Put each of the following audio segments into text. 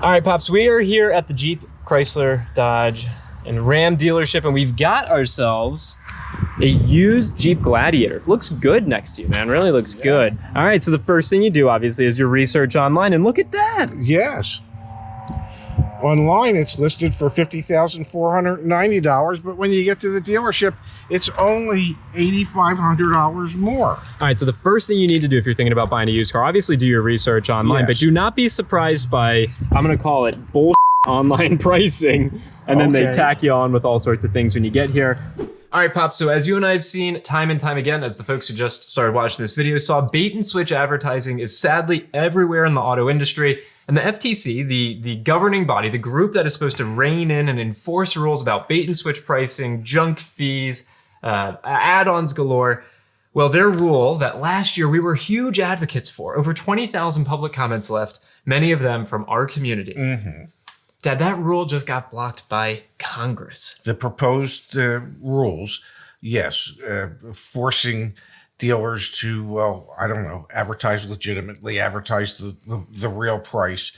All right, Pops, we are here at the Jeep, Chrysler, Dodge, and Ram dealership, and we've got ourselves a used Jeep Gladiator. Looks good next to you, man. Really looks good. All right, so the first thing you do, obviously, is your research online, and look at that. Yes. Online, it's listed for $50,490, but when you get to the dealership, it's only $8,500 more. All right, so the first thing you need to do if you're thinking about buying a used car, obviously do your research online, but do not be surprised by, I'm going to call it bullshit online pricing, and then they tack you on with all sorts of things when you get here. All right, Pops, so as you and I have seen time and time again, as the folks who just started watching this video saw, bait and switch advertising is sadly everywhere in the auto industry. And the FTC, the governing body, the group that is supposed to rein in and enforce rules about bait and switch pricing, junk fees, add-ons galore, well, their rule that last year we were huge advocates for, over 20,000 public comments left, many of them from our community. Dad, that rule just got blocked by Congress. The proposed rules, yes, forcing dealers to, well, I don't know, advertise legitimately, advertise the real price,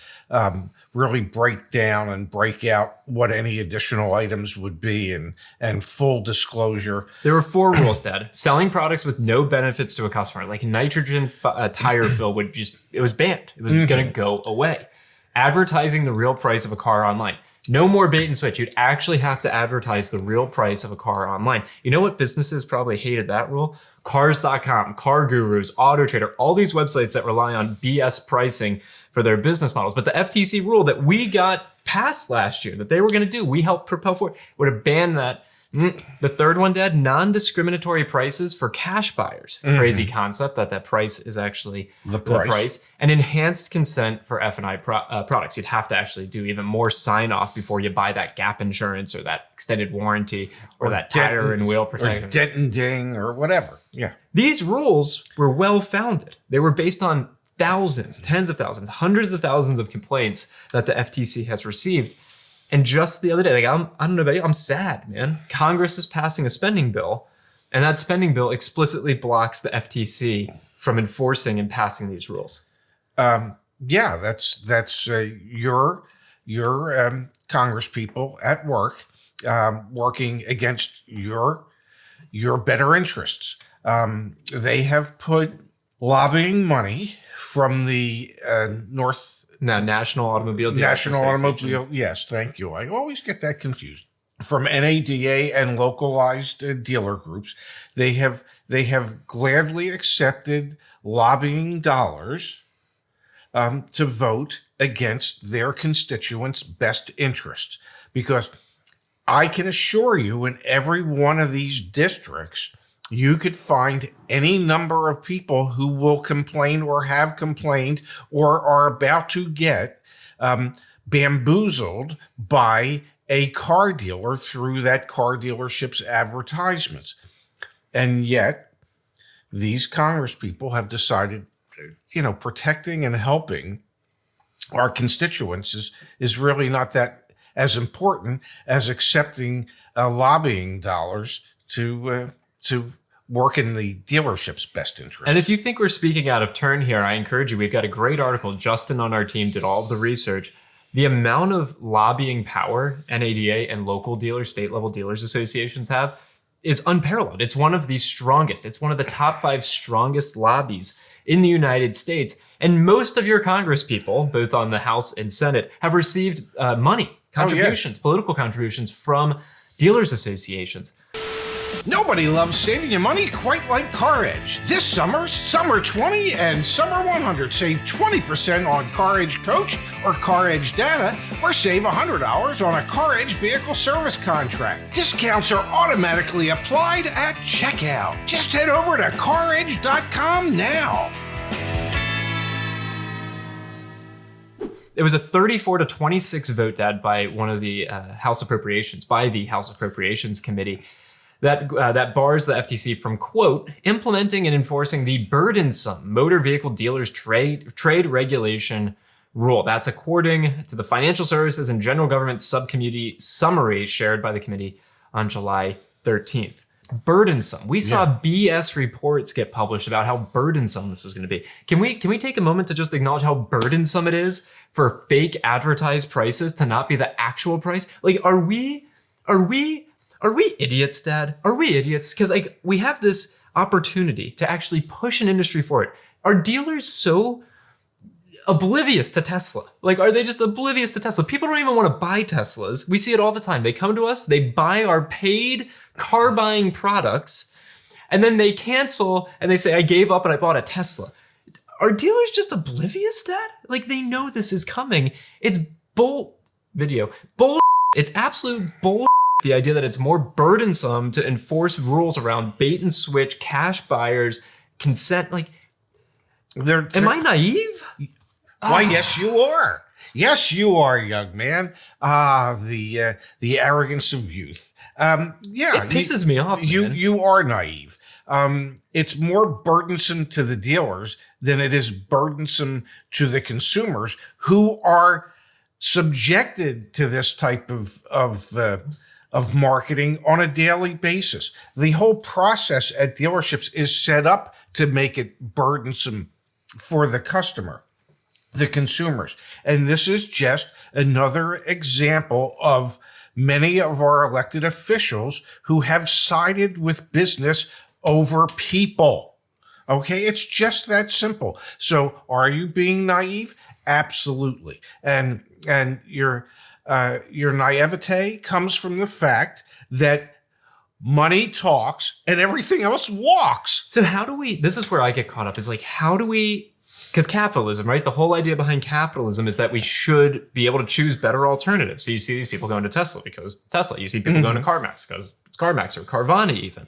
really break down and break out what any additional items would be and full disclosure. There were 4 rules, Dad. Selling products with no benefits to a customer, like nitrogen tire fill, it was banned. It was going to go away. Advertising the real price of a car online. No more bait and switch. You'd actually have to advertise the real price of a car online. You know what businesses probably hated that rule? Cars.com, Car Gurus, Auto Trader, all these websites that rely on BS pricing for their business models. But the FTC rule that we got passed last year that they were going to do, we helped propel forward, would have banned that. The third one, Dad, non-discriminatory prices for cash buyers. Crazy concept that price is actually the price. And enhanced consent for F&I products. You'd have to actually do even more sign-off before you buy that gap insurance or that extended warranty or that tire and wheel protection. Or dent and ding or whatever. Yeah. These rules were well-founded. They were based on thousands, tens of thousands, hundreds of thousands of complaints that the FTC has received. And just the other day, I don't know about you, I'm sad, man. Congress is passing a spending bill, and that spending bill explicitly blocks the FTC from enforcing and passing these rules. Yeah, that's your Congress people at work working against your better interests. They have put lobbying money from the National Automobile yes, thank you. I always get that confused. From NADA and localized dealer groups, they have gladly accepted lobbying dollars to vote against their constituents' best interests. Because I can assure you, in every one of these districts, you could find any number of people who will complain or have complained or are about to get bamboozled by a car dealer through that car dealership's advertisements. And yet, these Congress people have decided, protecting and helping our constituents is really not that as important as accepting lobbying dollars to work in the dealership's best interest. And if you think we're speaking out of turn here, I encourage you. We've got a great article. Justin on our team did all of the research. The amount of lobbying power NADA and local dealers, state level dealers associations have is unparalleled. It's one of the strongest. It's one of the top 5 strongest lobbies in the United States. And most of your Congress people, both on the House and Senate, have received money, contributions, political contributions from dealers associations. Nobody loves saving you money quite like CarEdge. This summer, Summer 20 and Summer 100 save 20% on CarEdge Coach or CarEdge Data, or save $100 on a CarEdge vehicle service contract. Discounts are automatically applied at checkout. Just head over to CarEdge.com now. It was a 34-26 vote, Dad, by one of the House Appropriations Committee. That bars the FTC from, quote, implementing and enforcing the burdensome motor vehicle dealers trade regulation rule. That's according to the Financial Services and General Government Subcommittee summary shared by the committee on July 13th. burdensome. We saw BS reports get published about how burdensome this is going to be. Can we take a moment to just acknowledge how burdensome it is for fake advertised prices to not be the actual price? Like, are we idiots, Dad? Are we idiots? Because like we have this opportunity to actually push an industry forward. Are dealers so oblivious to Tesla? Like, are they just oblivious to Tesla? People don't even want to buy Teslas. We see it all the time. They come to us, they buy our paid car buying products, and then they cancel and they say, I gave up and I bought a Tesla. Are dealers just oblivious, Dad? Like, they know this is coming. It's bull. It's absolute bull. The idea that it's more burdensome to enforce rules around bait and switch, cash buyers, consent. Like, am I naive? Why, yes, you are. Yes, you are, young man. The arrogance of youth. It pisses me off. You are naive. It's more burdensome to the dealers than it is burdensome to the consumers who are subjected to this type of marketing on a daily basis. The whole process at dealerships is set up to make it burdensome for the customer, the consumers. And this is just another example of many of our elected officials who have sided with business over people. Okay, it's just that simple. So are you being naive? Absolutely. And your naivete comes from the fact that money talks and everything else walks. So how do we, this is where I get caught up, is like, how do we, because capitalism, right? The whole idea behind capitalism is that we should be able to choose better alternatives. So you see these people going to Tesla because Tesla. You see people going to CarMax because it's CarMax, or Carvana even.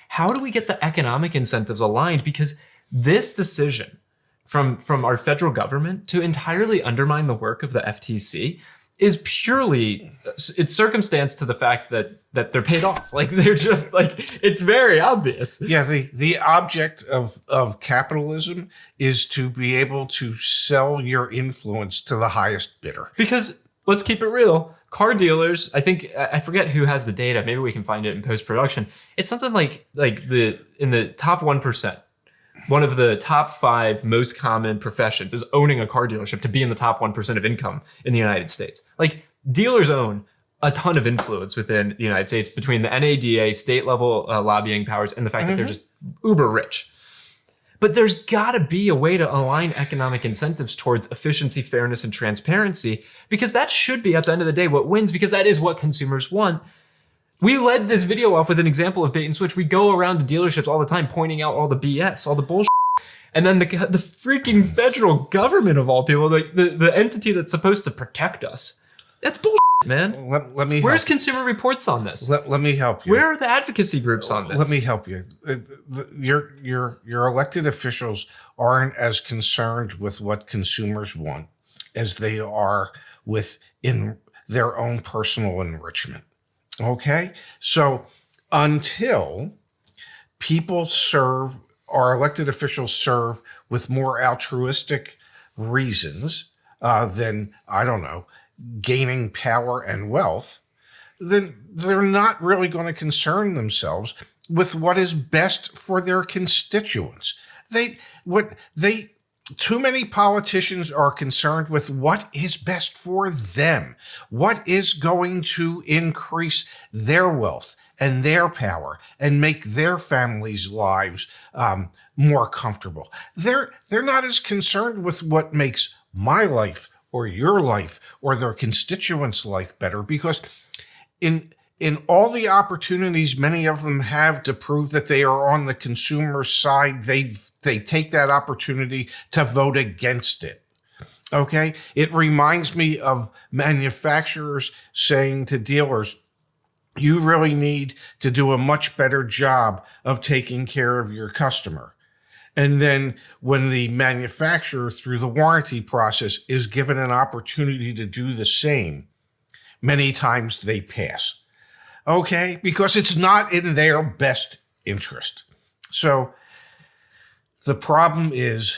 How do we get the economic incentives aligned? Because this decision from our federal government to entirely undermine the work of the FTC is purely, it's circumstance to the fact that they're paid off. Like, they're just like, it's very obvious. Yeah, the object of capitalism is to be able to sell your influence to the highest bidder. Because let's keep it real. Car dealers, I forget who has the data. Maybe we can find it in post-production. It's something like in the top 1%. One of the top 5 most common professions is owning a car dealership, to be in the top 1% of income in the United States. Like, dealers own a ton of influence within the United States between the NADA, state level lobbying powers, and the fact that they're just uber rich. But there's got to be a way to align economic incentives towards efficiency, fairness, and transparency, because that should be, at the end of the day, what wins, because that is what consumers want. We led this video off with an example of bait and switch. We go around to dealerships all the time pointing out all the BS, all the bullshit. And then the freaking federal government, of all people, the entity that's supposed to protect us, that's bullshit, man. Let me. Where's Consumer Reports on this? Let me help you. Where are the advocacy groups on this? Let me help you. Your elected officials aren't as concerned with what consumers want as they are with in their own personal enrichment. Okay? So until our elected officials serve with more altruistic reasons than, I don't know, gaining power and wealth, then they're not really going to concern themselves with what is best for their constituents. Too many politicians are concerned with what is best for them, what is going to increase their wealth and their power and make their families' lives more comfortable. They're not as concerned with what makes my life or your life or their constituents' life better, because in all the opportunities many of them have to prove that they are on the consumer side, they take that opportunity to vote against it. Okay? It reminds me of manufacturers saying to dealers, you really need to do a much better job of taking care of your customer. And then when the manufacturer, through the warranty process, is given an opportunity to do the same, many times they pass. Okay? Because it's not in their best interest. So the problem is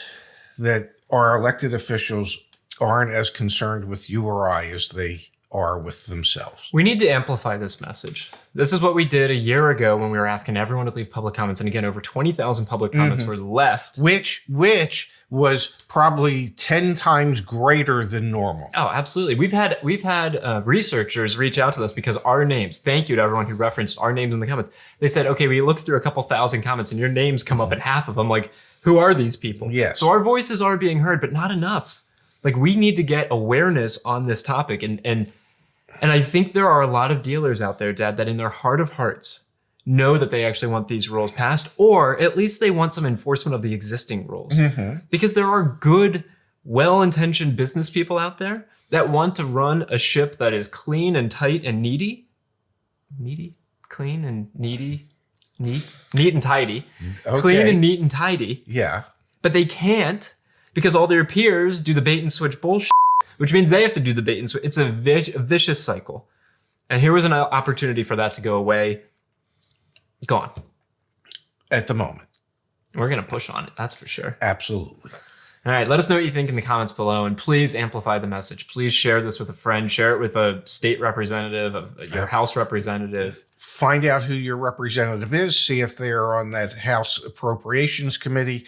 that our elected officials aren't as concerned with you or I as they are with themselves. We need to amplify this message. This is what we did a year ago when we were asking everyone to leave public comments. And again, over 20,000 public comments were left. Which was probably 10 times greater than normal. Oh, absolutely. We've had researchers reach out to us because our names, thank you to everyone who referenced our names in the comments. They said, okay, we looked through a couple thousand comments and your names come up in half of them. Like, who are these people? Yes. So our voices are being heard, but not enough. Like, we need to get awareness on this topic. And I think there are a lot of dealers out there, Dad, that in their heart of hearts know that they actually want these rules passed, or at least they want some enforcement of the existing rules. Because there are good, well-intentioned business people out there that want to run a ship that is clean and tight and needy. Needy? Clean and needy? Neat and tidy. Okay. Clean and neat and tidy. Yeah. But they can't because all their peers do the bait and switch bullshit, which means they have to do the bait and switch. It's a vicious cycle. And here was an opportunity for that to go away. Gone. At the moment. We're going to push on it. That's for sure. Absolutely. All right. Let us know what you think in the comments below. And please amplify the message. Please share this with a friend. Share it with a state representative, your House representative. Find out who your representative is. See if they're on that House Appropriations Committee.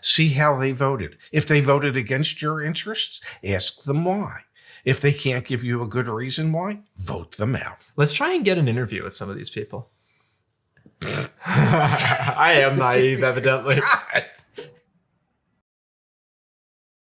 See how they voted. If they voted against your interests, ask them why. If they can't give you a good reason why, vote them out. Let's try and get an interview with some of these people. I am naive, evidently.